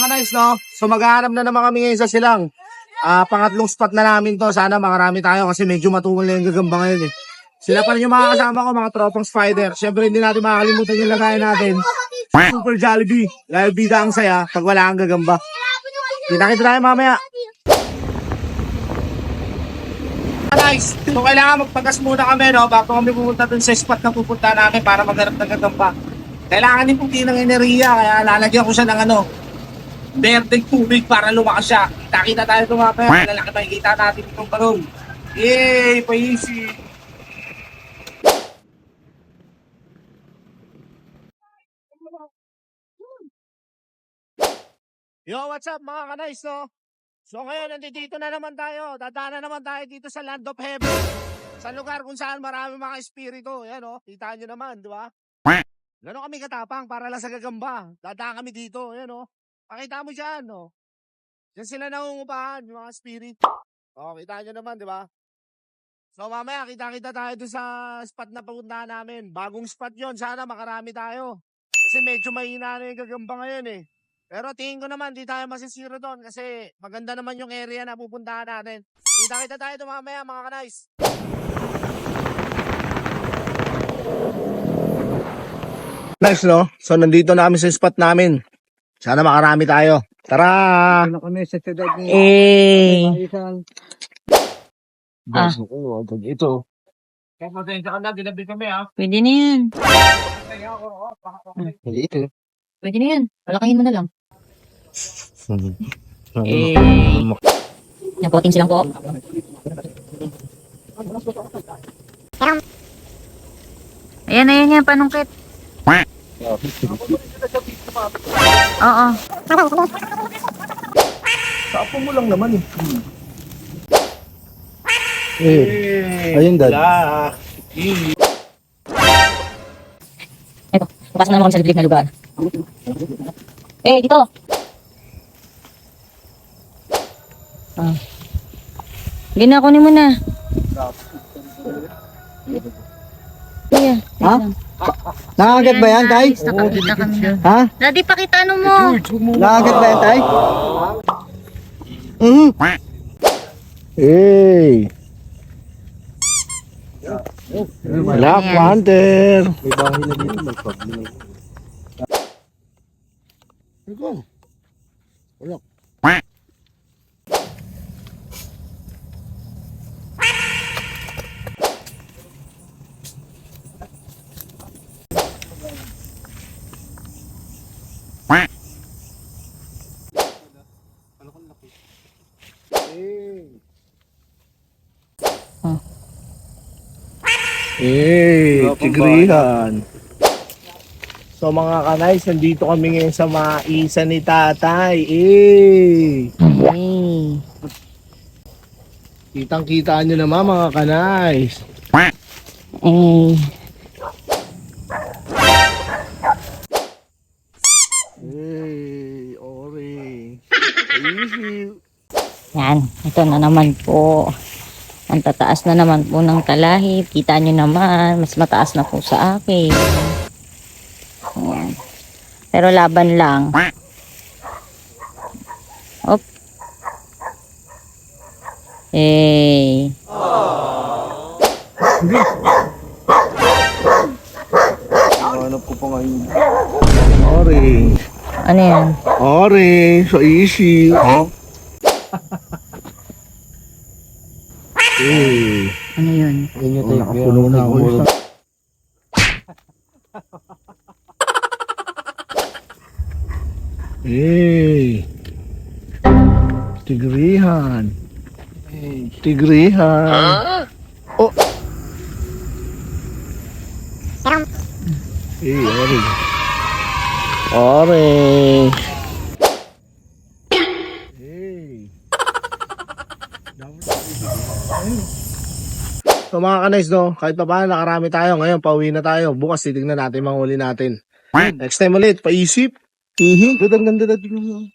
ka-nice, no? So maghahanap na naman kami ngayon sa silang. Pangatlong spot na namin to. Sana makarami tayo kasi medyo matungol na yung gagamba ngayon eh. Sila pa rin yung mga kasama ko, mga tropang spider. Siyempre hindi natin makakalimutan yung lagayan natin. Super Jollibee. Dahil bida ang saya pag wala kang gagamba. Kita-kita tayo mamaya. Guys, so kailangan magpagas muna kami, no? Bago kami pupunta dun sa spot na pupunta namin para maghanap ng gagamba. Kailangan din puti ng enerhiya, kaya lalagyan ko siya ng berdeng tubig para lumakas siya. Kita-kita tayo tumapaya, lalaki makikita natin itong balon. Yay! Paisi! Yo, what's up mga ka-nice, no? So ngayon, nandito na naman tayo. Dadaan na naman tayo dito sa Land of Heaven. Sa lugar kung saan marami mga espiritu. Yan, no? Kita nyo naman, di ba? Gano'n kami katapang para lang sa gagamba. Dadaan kami dito, yan, no? Pakita mo dyan, no? Diyan sila nangungupahan, yung mga spirit. O, kita nyo naman, di ba? So mamaya, kita-kita tayo doon sa spot na pupuntahan namin. Bagong spot yon, sana makarami tayo. Kasi medyo mahina na yung gagamba ngayon eh. Pero tingin ko naman, di tayo masisiro doon kasi maganda naman yung area na pupuntahan natin. Kita-kita tayo doon mamaya mga ka-nice. Nice, no? So nandito na kami sa spot namin. Sana makarami tayo. Tara! Ano kami sa siyudad ni Baso ko, wag ito. Kaya pasensya ka na, ginabi kami Pwede na yan. Hindi ito. Pwede na yan. Palakahin mo na lang. Napoting silang po. Ayan yan, panungkit. Oo. Sapo mo lang naman eh. Ayun dad. Eto, bukas na naman kami sa liblib na lugar. Dito. Gina, kunin mo na. Iya. Ha? Nakagat ba yan, tay? Nakakita kami na. Ha? Daddy, pakita ano mo. Nakagat ba yan, tay? Hey! Black Panther! May bahay na dito, magpabili. Ikaw. Wala. Tigrihan. So mga ka-nice, nandito kami ngayon sa maisa ni tatay. Kitang-kita nyo naman mga ka-nice. Ore. Easy. Yan, ito na naman po. Ang tataas na naman po ng talahib. Kita nyo naman, mas mataas na po sa akin. Yan. Pero laban lang. Op. Hanap ko pa ngayon. Orange. Ano yan? Orange. So easy. Huh? Ano yun? Nakapuno na ako. Tigrihan. Tigrihan. Oh. Orange. Orange. So mga ka-nice, no, kahit pa paano nakarami tayo ngayon, pauwi na tayo. Bukas titignan natin mga huli natin. Next time ulit, paisip. Ganda-ganda natin.